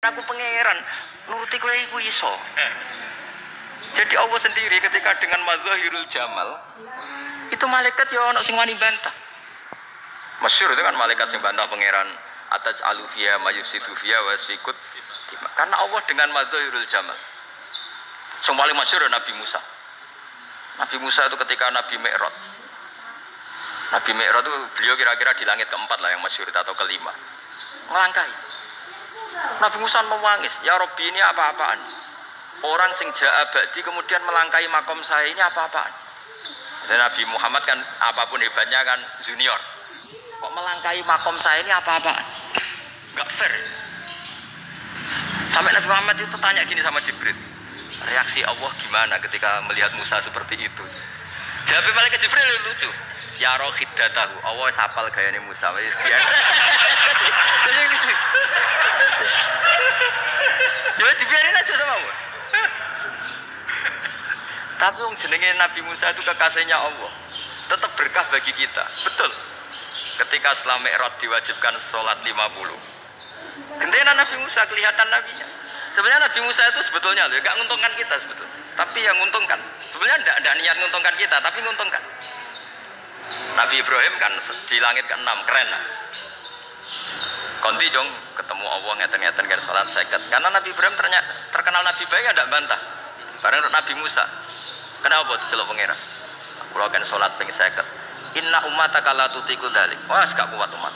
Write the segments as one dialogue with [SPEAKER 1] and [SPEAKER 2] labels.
[SPEAKER 1] Aku pangeran nuruti kowe iku iso. Jadi Allah sendiri ketika dengan mazahirul jamal itu malaikat ya ono sing wani bantah. Masyhur itu kan malaikat sing bantah pangeran ataj alufia mayusidu fiya wasfikut. Karena Allah dengan mazahirul jamal. Sing paling masyhur Nabi Musa. Nabi Musa itu ketika Nabi Mi'raj. Nabi Mi'raj itu beliau kira-kira di langit keempat lah yang masyhur atau kelima. Ngelangkai. Nabi Musa mewangis, ya Rabbi ini apa-apaan? Orang sing ja'a ba'di kemudian melangkai makom saya ini apa-apaan? Dan Nabi Muhammad kan apapun hebatnya kan junior. Kok melangkai makom saya ini apa-apaan? Enggak fair. Sampai Nabi Muhammad itu tanya gini sama Jibril. Reaksi Allah gimana ketika melihat Musa seperti itu? Jawab malaikat Jibril lucu. Ya rohidatahu, Allah sapal gayane Musa. Biar. Ya dibiarin aja sama Allah. Tapi yang jenenge Nabi Musa itu kekasihnya Allah. Tetap berkah bagi kita. Betul. Ketika setelah Mi'raj diwajibkan sholat 50. Gentenan Nabi Musa kelihatan nabinya. Sebenarnya Nabi Musa itu sebetulnya loh, gak nguntungkan kita sebetulnya. Tapi yang nguntungkan. Sebenarnya tidak niat nguntungkan kita, tapi nguntungkan. Nabi Ibrahim kan di langit ke-6, keren lah. Konti jong ketemu Allah ngeten-ngeten kan salat seket. Karena Nabi Ibrahim terkenal Nabi baik ada bantah. Bareng Nabi Musa. Kenapa diceluk pangeran? Kula kan salat ping 50. Inna ummataka la tutiku dzalik. Wah, gak kuat umat.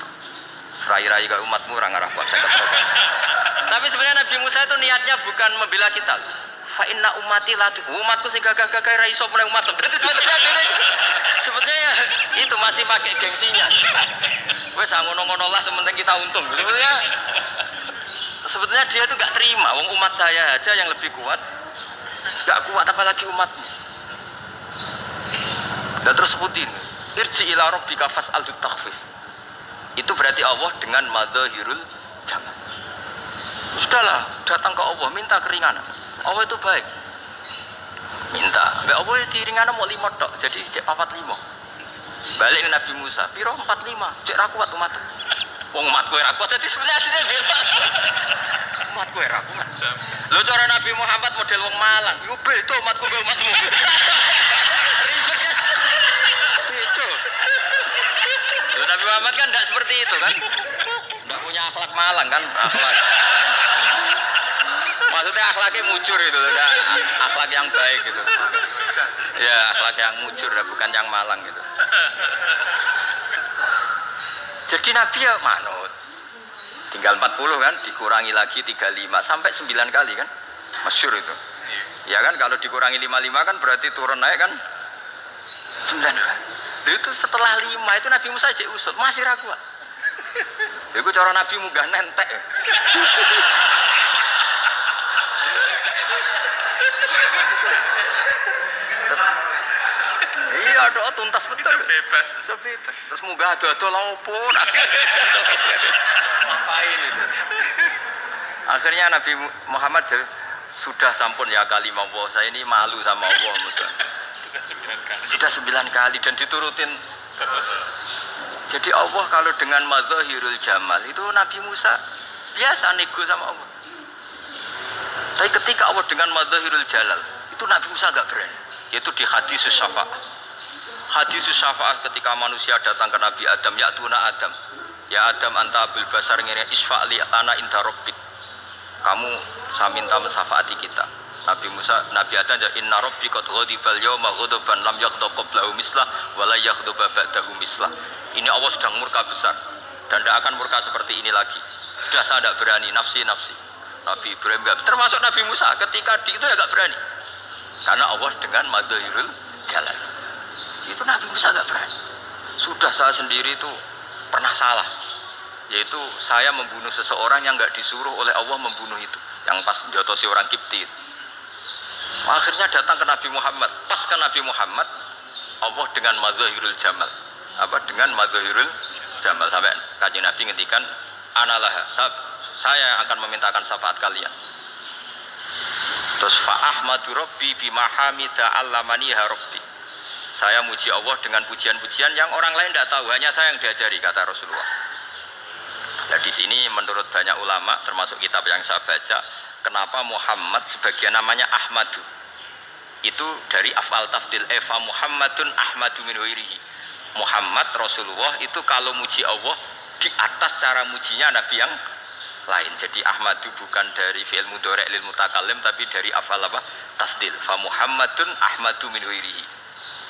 [SPEAKER 1] Serai-rai kaya umatmu ora ngarah kuat 50. Tapi sebenarnya Nabi Musa itu niatnya bukan membela kita. Fa inna ummati la umatku sing gagah-gagah ra iso meneh umat. Berarti sebetulnya ya, itu masih pakai gengsinya. Wes ngono-ngono lah sementing kita untung. Sebetulnya dia itu gak terima. Wong umat saya aja yang lebih kuat. Gak kuat apalagi umatmu. Dan terus sebutin. Irji ila rabbika fas'al takhfif. Itu berarti Allah dengan madzahirul jamal. Sudahlah, datang ke Allah minta keringanan. Allah itu baik. Minta, mbak Allah diringan mau 5 tok, jadi cek 45. Balik ke Nabi Musa, piro 45, cek rakuat umat. Wong umat kowe rakuat, jadi sebenarnya aslinya bilang umat kowe rakuat. Lo cara Nabi Muhammad model wong Malang, yo beda umatku be umatmu. Ribet kan? Itu. Lo Nabi Muhammad kan tidak seperti itu kan? Tidak punya akhlak Malang kan, akhlak. Maksudnya akhlaknya mujur itu, akhlak yang baik gitu. Ya akhlak yang mujur, bukan yang malang gitu. Jadi Nabi ya manut. Tinggal 40 kan, dikurangi lagi 35 sampai 9 kali kan, masyhur itu. Ya kan kalau dikurangi 55 kan berarti turun naik kan 9. Itu setelah 5 itu Nabi Musa aja usul masih ragu. Itu cara Nabi munggah nentek. Iya, doa tuntas betul. Bebas. Terus munggah ado-ado laopo. Ngapain itu? Akhirnya Nabi Muhammad sudah sampun ya kalimah Allah. Saya ini malu sama Allah Musa. Sudah 9 kali dan diturutin terus. Jadi Allah kalau dengan madzahirul jamal itu Nabi Musa biasa nego sama Allah. Tapi ketika Allah dengan madzahirul jalal itu Nabi Musa agak berani. Yaitu di hadis syafaat. Hadis syafaat ketika manusia datang ke Nabi Adam, ya tuna Adam, ya Adam anta abul basar ngene isfa'li ana inda rabbik. Kamu saya minta mensafaati kita. Nabi Musa, Nabi Adam ya inna rabbi qad ghadibal yawma ghadaban lam yaghdab qablahu mislah wa la yaghdab ba'dahu mislah. Ini Allah sedang murka besar dan tidak akan murka seperti ini lagi. Sudah saya tidak berani nafsi. Nabi Ibrahim enggak, termasuk Nabi Musa ketika itu ya enggak berani. Karena Allah dengan madzahirul jalal. Itu Nabi Musa enggak berani. Sudah saya sendiri itu pernah salah. Yaitu saya membunuh seseorang yang enggak disuruh oleh Allah membunuh itu. Yang pas diotosi orang Kipti. Akhirnya datang ke Nabi Muhammad. Pas ke Nabi Muhammad, Allah dengan madzahirul jamal. Apa dengan madzahirul jamal sampai Kanjeng Nabi ngendikan analah saya akan memintakan syafaat kalian. Terus fa'ahmadu rabbi bimahamida allamaniha rabbi. Saya muji Allah dengan pujian-pujian yang orang lain tidak tahu, hanya saya yang diajari, kata Rasulullah. Nah, di sini menurut banyak ulama termasuk kitab yang saya baca, kenapa Muhammad sebagian namanya Ahmadu? Itu dari af'al tafdil, Eva Muhammadun Ahmadu min ghairihi. Muhammad Rasulullah itu kalau muji Allah di atas cara mujinya nabi yang lain. Jadi Ahmadu bukan dari fi'il mudhari' lil mutakallim tapi dari af'al apa? Tafdil. Fa Muhammadun Ahmadu min ghairihi.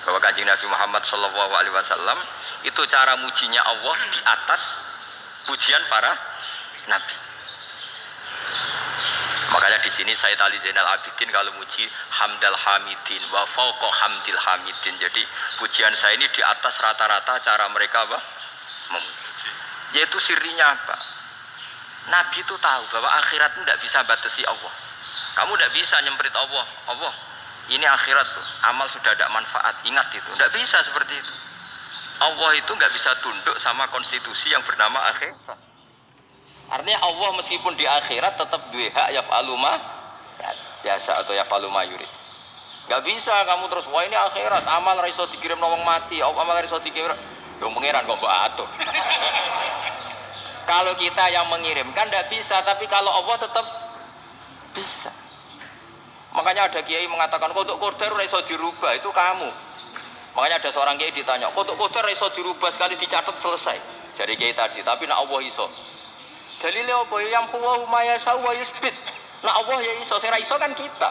[SPEAKER 1] Bahwa Kanjeng Nabi Muhammad sallallahu alaihi wasallam itu cara mujinya Allah di atas pujian para nabi. Makanya di sini Sayyid Ali Zainal Abidin kalau muji hamdal hamidin wa fauqa hamdil hamidin. Jadi pujian saya ini di atas rata-rata cara mereka apa? Memuji. Yaitu sirinya apa? Nabi itu tahu bahwa akhirat itu tidak bisa batasi Allah. Kamu tidak bisa nyemprit Allah. Allah, ini akhirat tuh. Amal sudah ada manfaat. Ingat itu. Tidak bisa seperti itu. Allah itu nggak bisa tunduk sama konstitusi yang bernama akhirat. Artinya Allah meskipun di akhirat tetap duwe hak yaf'alu ma biasa atau yaf'alu ma yurid. Nggak bisa kamu terus wah ini akhirat amal ra iso dikirim wong mati, amal ra iso dikirim. Yo pangeran kok mbok atur. Kalau kita yang mengirimkan tidak bisa, tapi kalau Allah tetap bisa. Makanya ada kiai mengatakan kodok qadar ora iso dirubah, itu kamu. Makanya ada seorang kiai ditanya, kodok qadar ora iso dirubah sekali dicatat selesai. Jadi kiai tadi, tapi nak Allah iso. Dalile apa yang huwa ma yasha wa yusbit. Nak Allah ya iso, sing ra iso kan kita.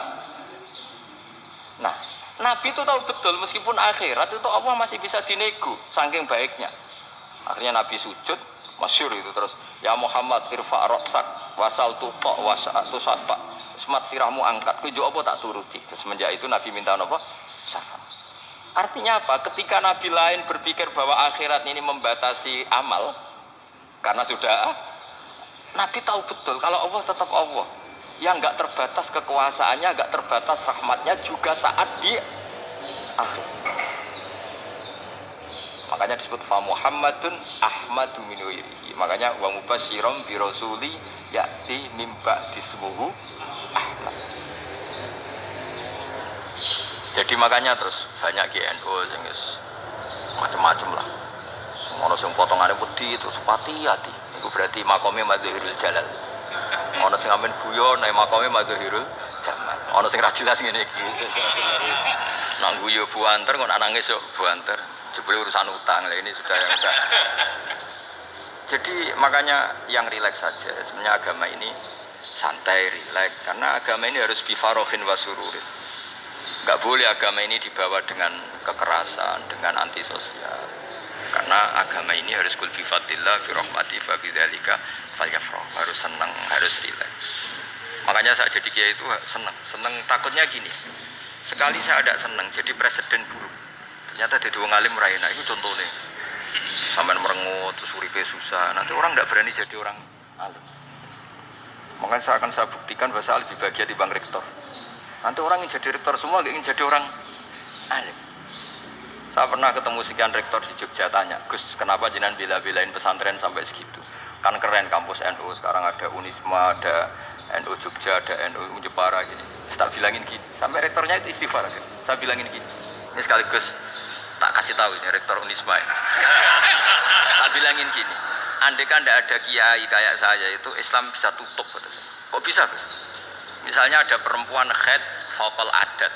[SPEAKER 1] Nah, Nabi itu tahu betul meskipun akhirat itu Allah masih bisa dinego saking baiknya. Akhirnya Nabi sujud masyhur itu terus ya Muhammad irfa ra'sak wasal tuqa wasatu safa semat sirahmu angkat kuwi apa tak turuti. Semenjak itu Nabi minta apa? Syafaat. Artinya apa? Ketika Nabi lain berpikir bahwa akhirat ini membatasi amal karena sudah Nabi tahu betul kalau Allah tetap Allah yang enggak terbatas kekuasaannya, enggak terbatas rahmatnya juga saat di akhir. Makanya disebut fa Muhammadun Ahmadu min ghairihi. Makanya wa mubasyiran bi rasuli ya'ti mim ba'di ismuhu Ahmad. Jadi makanya terus banyak GNU sing wis macam-macam lah. Semua sing potongane wedi terus hati. Itu berarti makome Madhirul Jalal. Ana sing amen guyon nek makome Madhirul Jamal. Ana sing ra jelas ngene iki. Nang guyu buanter kok nangis yo buanter. Jebule urusan utang lah ini sudah yang utang. Jadi makanya yang rileks saja. Sebenarnya agama ini santai, rileks. Karena agama ini harus bifarohin wasururin. Enggak boleh agama ini dibawa dengan kekerasan, dengan antisosial. Karena agama ini harus kul bi fadlillah fi rahmati fa bidzalika falyafrah. Harus senang, harus rileks. Makanya saya jadi kiai itu senang takutnya gini. Sekali saya ada senang jadi presiden buruk. Ternyata di wong alim raina itu contohnya. Sampean merengut terus uripe susah. Nanti orang tidak berani jadi orang alim. Makanya saya buktikan bahwa saya lebih bahagia dibanding rektor. Nanti orang yang jadi rektor semua ingin jadi orang alim. Saya pernah ketemu sekian rektor di Jogja tanya, Gus, kenapa jenengan bela-belain pesantren sampai segitu? Kan keren kampus NU, sekarang ada Unisma, ada NU Jogja, ada NU Jepara gini. Saya bilangin gini, sampai rektornya itu istighfar. Saya bilangin gini, ini sekaligus tak kasih tahu ini rektor Unisma ini. Tak bilangin gini, andai kan tidak ada kiai kayak saya itu Islam bisa tutup. Kok bisa Gus? Misalnya ada perempuan khed faqal adat.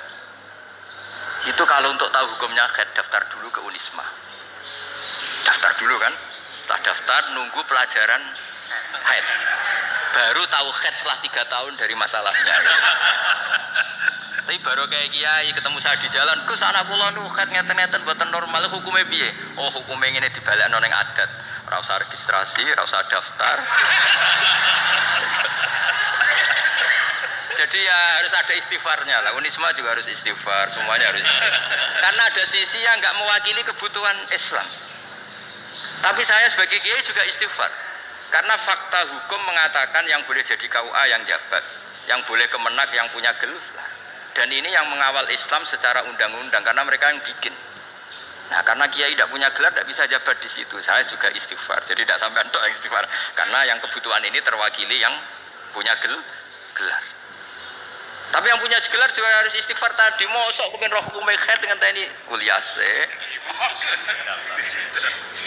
[SPEAKER 1] Itu kalau untuk tahu hukumnya khed daftar dulu ke Unisma. Daftar dulu kan? Setelah daftar nunggu pelajaran haid. Baru tahu khed setelah 3 tahun dari masalahnya. Tapi baru kayak kiai ketemu saya di jalan, Gus anak kula nu khed ngeten-ngeten mboten normal hukumnya piye? Oh, hukumnya ngene dibalekno ning adat. Ora usah registrasi, ora usah daftar. Jadi ya harus ada istighfarnya lah. Unisma juga harus istighfar, semuanya harus istighfar. Karena ada sisi yang nggak mewakili kebutuhan Islam. Tapi saya sebagai kiai juga istighfar. Karena fakta hukum mengatakan yang boleh jadi KUA yang jabat, yang boleh kemenak yang punya gelar. Dan ini yang mengawal Islam secara undang-undang karena mereka yang bikin. Nah, karena kiai tidak punya gelar tidak bisa jabat di situ. Saya juga istighfar. Jadi tidak sampai untuk istighfar. Karena yang kebutuhan ini terwakili yang punya gelar. Tapi yang punya gelar juga harus istighfar tadi. Mosok kumin roh hukum khed dengan tni kuliah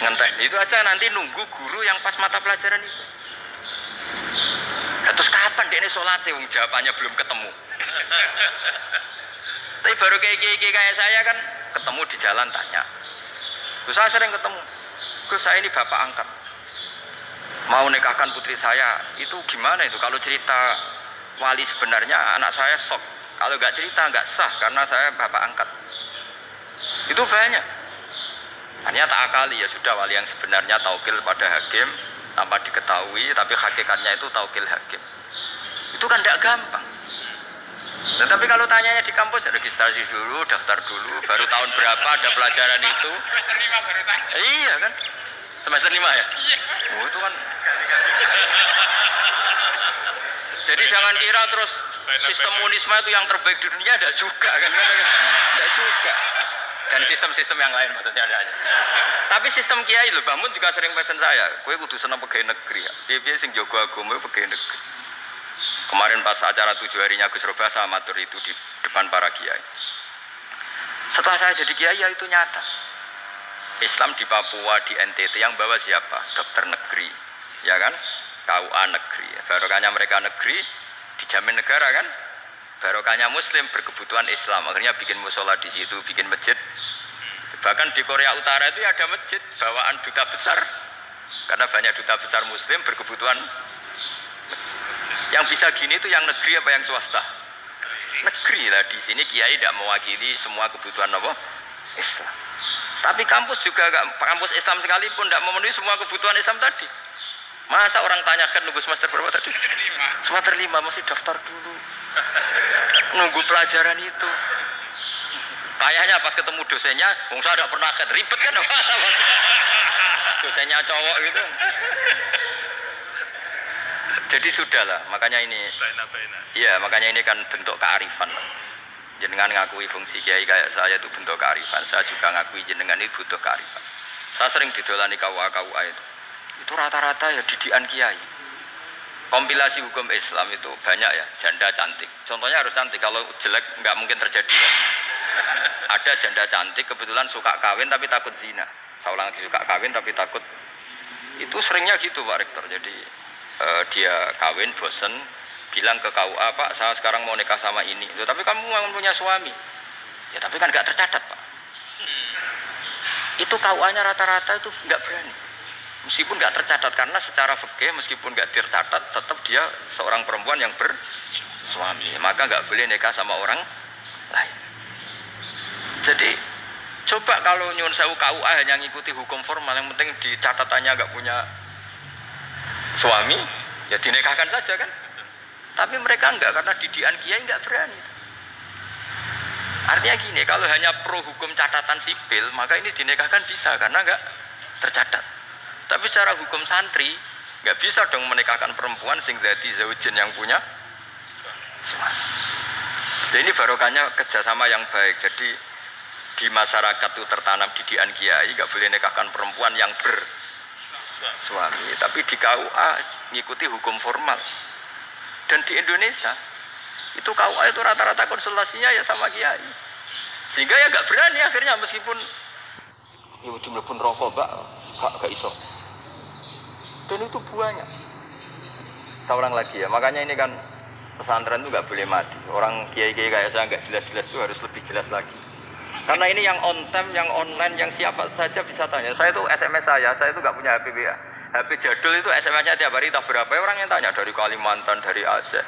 [SPEAKER 1] ngentek. Itu aja nanti nunggu guru yang pas mata pelajaran itu. Terus kapan dia ini sholat? Jawabannya belum ketemu. Tapi baru kayak saya kan ketemu di jalan tanya. Terus saya sering ketemu. Gus, saya ini bapak angkat. Mau nikahkan putri saya, itu gimana itu? Kalau cerita wali sebenarnya anak saya sok. Kalau nggak cerita nggak sah karena saya bapak angkat. Itu banyak. Hanya tak akali ya sudah wali yang sebenarnya taukil pada hakim tanpa diketahui, tapi hakikatnya itu taukil hakim. Itu kan tidak gampang. Dan tapi kalau tanyanya di kampus registrasi dulu, daftar dulu, baru tahun berapa ada pelajaran itu?
[SPEAKER 2] Semester 5 baru tanya.
[SPEAKER 1] Iya kan? Semester 5 ya?
[SPEAKER 2] Iya.
[SPEAKER 1] Oh itu kan. Jadi jangan kira terus sistem munisme itu yang terbaik di dunia, ada juga kan? Ada juga. Dan sistem-sistem yang lain maksudnya ada aja. Tapi sistem kiai lho, Mbah Mun juga sering pesen saya, kowe kudu seneng pegawai negeri ya. Piye-piye sing jaga agama pegawai negeri. Kemarin pas acara 7 harinya Gus Roba saya matur itu di depan para kiai. Setelah saya jadi kiai ya itu nyata. Islam di Papua, di NTT yang bawa siapa? Dokter negeri, ya kan? KUA negeri. Barokahnya mereka negeri dijamin negara kan? Barokahnya Muslim berkebutuhan Islam. Akhirnya bikin musola di situ, bikin masjid. Bahkan di Korea Utara itu ada masjid bawaan duta besar. Karena banyak duta besar Muslim berkebutuhan. Yang bisa gini itu yang negeri apa yang swasta? Negeri lah. Di sini kiai tidak mewakili semua kebutuhan apa? Islam. Tapi kampus juga kampus Islam sekalipun tidak memenuhi semua kebutuhan Islam tadi. Masa orang tanyakan nunggu semester berapa tadi? Semester 5 masih daftar dulu. Nunggu pelajaran itu. Kayaknya pas ketemu dosennya, saya tidak pernah ribet kan? Pas dosennya cowok gitu. Jadi sudahlah, makanya ini. Iya, makanya ini kan bentuk kearifan. Jenengan ngakui fungsi kiai kayak saya itu bentuk kearifan. Saya juga ngakui jenengan itu butuh kearifan. Saya sering didolani KUA itu. Itu rata-rata ya didikan kiai. Kompilasi hukum Islam itu banyak ya, janda cantik. Contohnya harus cantik, kalau jelek nggak mungkin terjadi kan. Ada janda cantik kebetulan suka kawin tapi takut zina. Saya ulang lagi, suka kawin tapi takut. Itu seringnya gitu Pak Rektor. Jadi dia kawin bosen, bilang ke KUA, Pak saya sekarang mau nikah sama ini. Tapi kamu memang punya suami. Ya tapi kan nggak tercatat Pak. Itu KUA-nya rata-rata itu nggak berani. Meskipun nggak tercatat karena secara fikih meskipun nggak tercatat tetap dia seorang perempuan yang bersuami, maka nggak boleh nikah sama orang lain. Jadi coba kalau nyun sewu KUA hanya ngikuti hukum formal, yang penting di catatannya nggak punya suami, ya dinikahkan saja kan. Tapi mereka enggak, karena didikan kiai nggak berani. Artinya gini, kalau hanya pro hukum catatan sipil maka ini dinikahkan bisa karena nggak tercatat. Tapi secara hukum santri nggak bisa dong menikahkan perempuan sing dadi zaujin yang punya suami. Jadi ini barokahnya kerjasama yang baik. Jadi di masyarakat itu tertanam didikan kiai, nggak boleh nikahkan perempuan yang bersuami. Tapi di KUA ngikuti hukum formal. Dan di Indonesia itu KUA itu rata-rata konsultasinya ya sama kiai. Sehingga ya nggak berani akhirnya meskipun ya jumlah pun rokok gak iso. Dan itu banyak. Saya ulang lagi ya, makanya ini kan pesantren itu nggak boleh mati. Orang kiai-kiai kayak saya nggak jelas-jelas itu harus lebih jelas lagi. Karena ini yang on time, yang online, yang siapa saja bisa tanya. Saya itu SMS saya itu nggak punya HP BA. HP jadul itu SMS-nya tiap hari tak berapa orang yang tanya dari Kalimantan, dari Aceh.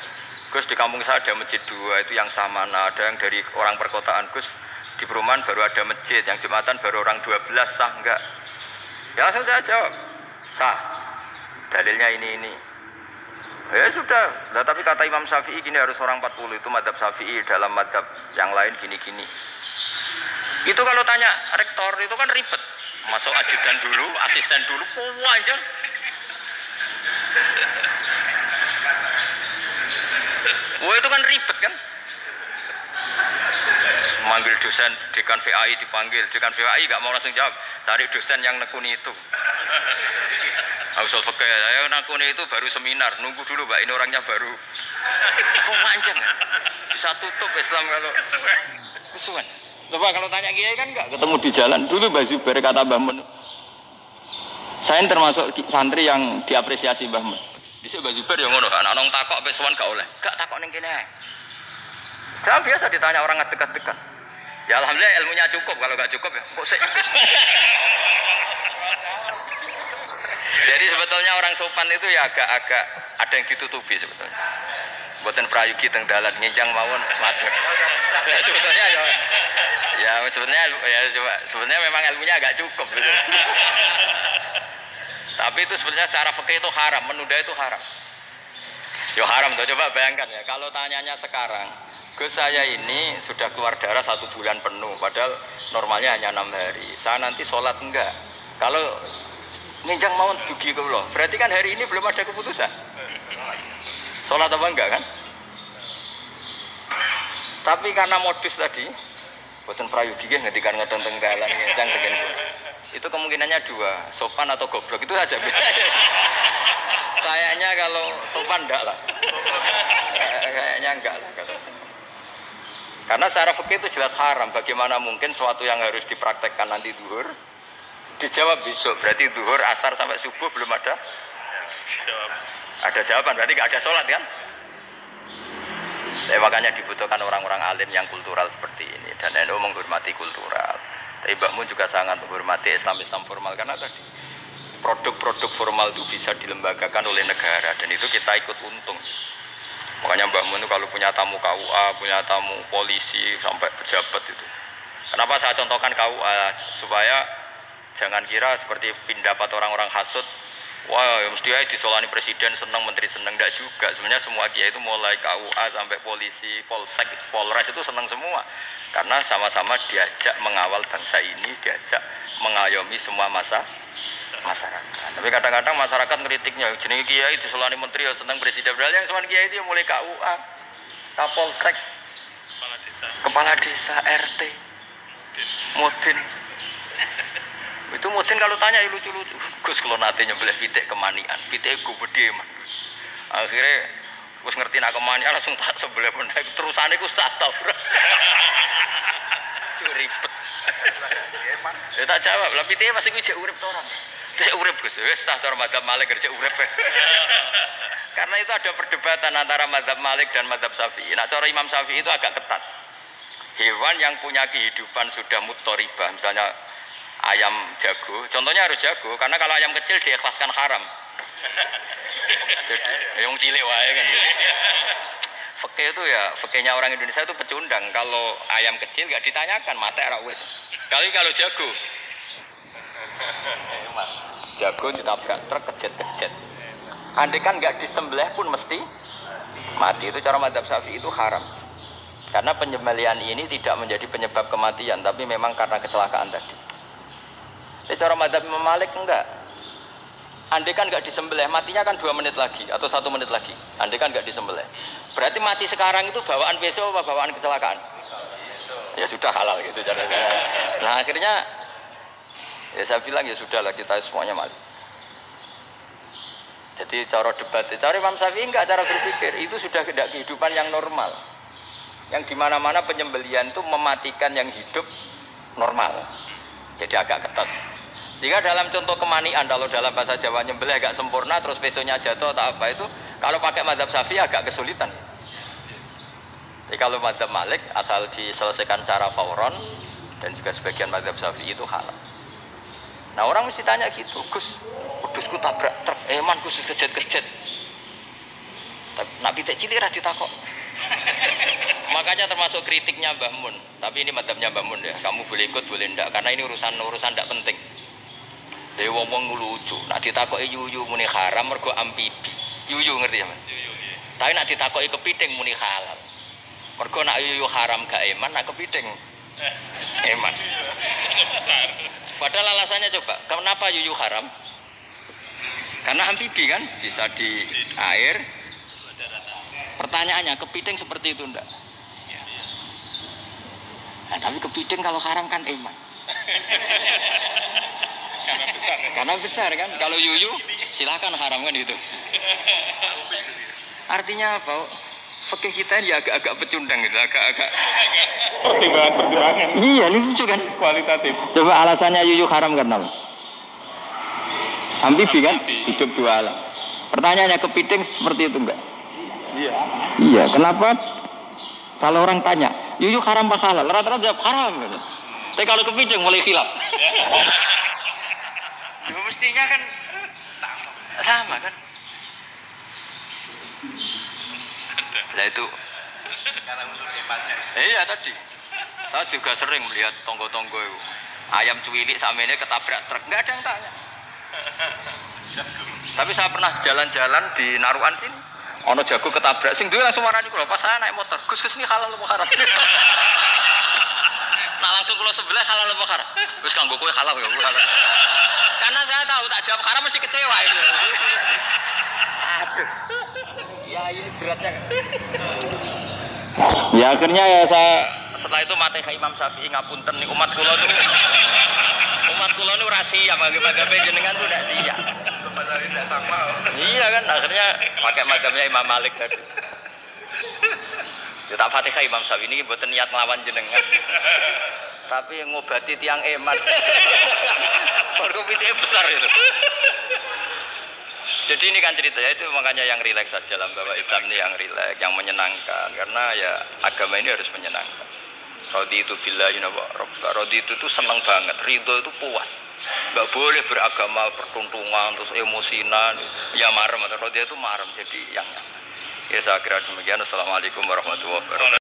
[SPEAKER 1] Gus di kampung saya ada masjid 2 itu yang Samana, ada yang dari orang perkotaan. Gus di perumahan baru ada masjid, yang Jumatan baru orang 12 sah enggak? Ya langsung saya jawab sah. Dalilnya ini. Ya sudah, nah, tapi kata Imam Syafi'i gini harus orang 40, itu madzhab Syafi'i, dalam madzhab yang lain gini-gini. Itu kalau tanya rektor itu kan ribet. Masuk ajudan dulu, asisten dulu, panjang. Wah itu kan ribet kan? Manggil dosen, dekan VAI dipanggil, dekan VAI nggak mau langsung jawab, cari dosen yang nekuni itu. Usul fikih, saya nakuni itu baru seminar, nunggu dulu Mbak, ini orangnya baru. Kok panjang kan? Bisa tutup Islam kalau kesuwen. Coba kalau tanya kiai kan enggak ketemu di jalan. Dulu Mbak Zubair kata Mbah Mun, saya termasuk santri yang diapresiasi Mbah Mun. Dhisik Mbah Zubair ya ngono, ana nang takok pe sowan gak oleh. Gak takok ning kene ae. Jangan biasa ditanya orang ngadeg-adegan. Ya alhamdulillah ilmunya cukup, kalau gak cukup ya kok sik. Jadi sebetulnya orang sopan itu ya agak-agak ada yang ditutupi sebetulnya. Buatan prayogi teng dalan nginjang mawon matur. Ya, sebetulnya sebenarnya memang ilmunya agak cukup gitu. Tapi itu sebenarnya secara fikih itu haram, menunda itu haram. Ya haram tuh, coba bayangkan ya kalau tanyanya sekarang, Gus saya ini sudah keluar darah 1 bulan penuh, padahal normalnya hanya 6 hari. Saya nanti sholat enggak? Kalau nginjang mawon dugi kula. Berarti kan hari ini belum ada keputusan. Sholat apa enggak kan? Tapi karena modus tadi, boten prayogi nggih ngendikan ngoten teng dalan nginjang tegen kula. Itu kemungkinannya 2, sopan atau goblok itu aja. Kayaknya kalau sopan enggak lah. Kayaknya enggak lah kata saya. Karena secara fikih itu jelas haram. Bagaimana mungkin suatu yang harus dipraktekkan nanti duhur dijawab besok, berarti duhur, asar sampai subuh belum ada jawaban, berarti nggak ada sholat kan? Makanya dibutuhkan orang-orang alim yang kultural seperti ini, dan NU menghormati kultural. Tapi Mbah Mun juga sangat menghormati Islam formal, karena tadi produk-produk formal itu bisa dilembagakan oleh negara, dan itu kita ikut untung. Makanya Mbah Mun itu kalau punya tamu KUA, punya tamu polisi sampai pejabat itu. Kenapa saya contohkan KUA? Supaya jangan kira seperti pendapat orang-orang hasud, wah ya mesti aja disolani presiden seneng, menteri seneng, enggak juga. Sebenarnya semua kiai itu mulai KUA sampai polisi, polsek, polres itu seneng semua. Karena sama-sama diajak mengawal bangsa ini, diajak mengayomi semua masyarakat. Tapi kadang-kadang masyarakat kritiknya, jenenge kiai disolani menteri ya seneng, presiden. Padahal yang sowan kiai itu mulai KUA, Kapolsek, kepala desa, RT, Mudin. Itu mungkin kalau tanya lucu-lucu. Gus kalau nanti nyembelih pitik kemanian, pitik gue gede man. Akhirnya Gus ngerti nak kemanian langsung tak sebelah pun. Terusannya gue satu orang. Ribet. Ya tak jawab. Lah pitiknya masih gue cek urip orang. Cek urip Gus. Wes sah cara madzhab Malik kerja urip. Karena itu ada perdebatan antara madzhab Malik dan madzhab Syafi'i. Nah cara Imam Syafi'i itu agak ketat. Hewan yang punya kehidupan sudah muttoribah, misalnya ayam jago, contohnya harus jago, karena kalau ayam kecil diikhlaskan haram. Jadi, yang cilik wae kan gitu. Fikih itu ya, fikihnya orang Indonesia itu pecundang. Kalau ayam kecil nggak ditanyakan, mate ra wis. Kalau jago ditabrak truk kejet-kejet. Andai kan nggak disembelih pun mesti mati. Itu cara madzhab Syafi'i itu haram. Karena penyembelihan ini tidak menjadi penyebab kematian, tapi memang karena kecelakaan tadi. Cara madzhab Imam Malik enggak. Andai kan enggak disembelih, matinya kan 2 menit lagi atau 1 menit lagi. Andai kan enggak disembelih. Berarti mati sekarang itu bawaan besok apa bawaan kecelakaan? Ya sudah halal gitu caranya. Nah akhirnya ya saya bilang ya sudahlah kita semuanya mati. Jadi cara debat, cara Imam Syafi'i enggak, cara berpikir itu sudah tidak kehidupan yang normal. Yang dimana-mana penyembelihan itu mematikan yang hidup normal. Jadi agak ketat. Sehingga dalam contoh kemanian, kalau dalam bahasa Jawa nyembelih agak sempurna terus besoknya jatuh atau apa itu, kalau pakai madzhab Syafi'i agak kesulitan. Jadi kalau madzhab Malik asal diselesaikan secara fauron, dan juga sebagian madzhab Syafi'i itu halal. Nah orang mesti tanya gitu, Gus, kudusku tabrak truk, eman Gus kejet-kejet. Nak pitik cilik ra ditakok. Makanya termasuk kritiknya Mbah Mun. Tapi ini madzhabnya Mbah Mun ya. Kamu boleh ikut boleh ndak, karena ini urusan ndak penting. Dewe wong lucu. Nak ditakoki yuyu muni haram mergo amfibi. Yuyu ngerti ya, Mas? Yuyu nggih. Tapi nak ditakoki kepiting muni halal. Mergo nak yuyu haram gak eman, nak kepiting eman. Padahal alasannya coba, kenapa yuyu haram? Karena amfibi kan, bisa di air. Pertanyaannya, kepiting seperti itu enggak? Nah, tapi kepiting kalau haram kan eman. Karena besar kan. Kalau yuyu silahkan haram kan gitu. Artinya apa? Fikih kita ya agak-agak pecundang gitu, agak-agak
[SPEAKER 2] pertimbangan.
[SPEAKER 1] Iya, lucu kan?
[SPEAKER 2] Kualitatif.
[SPEAKER 1] Coba alasannya yuyu haram karena apa? Amfibi kan? Hidup 2 alam. Pertanyaannya kepiting seperti itu enggak?
[SPEAKER 2] Iya.
[SPEAKER 1] Iya, kenapa? Kalau orang tanya, yuyuk haram apa halal? Rata-rata jawab haram. Gitu. Tapi kalau kepiting mulai khilaf. Mestinya kan sama kan? Nah itu.
[SPEAKER 2] Karena usul hebatnya.
[SPEAKER 1] Iya tadi. Saya juga sering melihat tonggo-tonggo itu. Ayam cuwilik sama ini ketabrak truk, nggak ada yang tanya. Tapi saya pernah jalan-jalan di Naruan sini. Ono jago ketabrak, sing duwe langsung marani kula pas saya naik motor. Gus ini halal apa haram? Nah langsung kula sebelah halal apa haram? Wis kanggo kowe halal ya halal. Karena saya tahu tak jawab haram mesti kecewa itu. Aduh. Ya ini beratnya. Ya akhirnya ya saya setelah itu mati Imam Syafi'i ngapunten nih umat kula tuh. Umat kula nu rahasia bagi-bagi jenengan tuh ndak siap.
[SPEAKER 2] Masalah tidak sama.
[SPEAKER 1] Iya kan akhirnya pakai magamnya Imam Malik tadi. Ya tak Fatihah Imam Syafi'i ini mboten niat nglawan jenengan. Tapi ngobati tiang eman. Mergo pitike besar itu. Jadi ini kan ceritanya itu makanya yang rileks saja lah bahwa Islam ini yang rileks, yang menyenangkan karena ya agama ini harus menyenangkan. Rodi itu bila Rodi itu tuh seneng banget, ridho itu puas, nggak boleh beragama pertuntungan terus emosinan, ya marem atau Rodi itu marem jadi yang ya saya kira demikian. Assalamualaikum warahmatullahi wabarakatuh.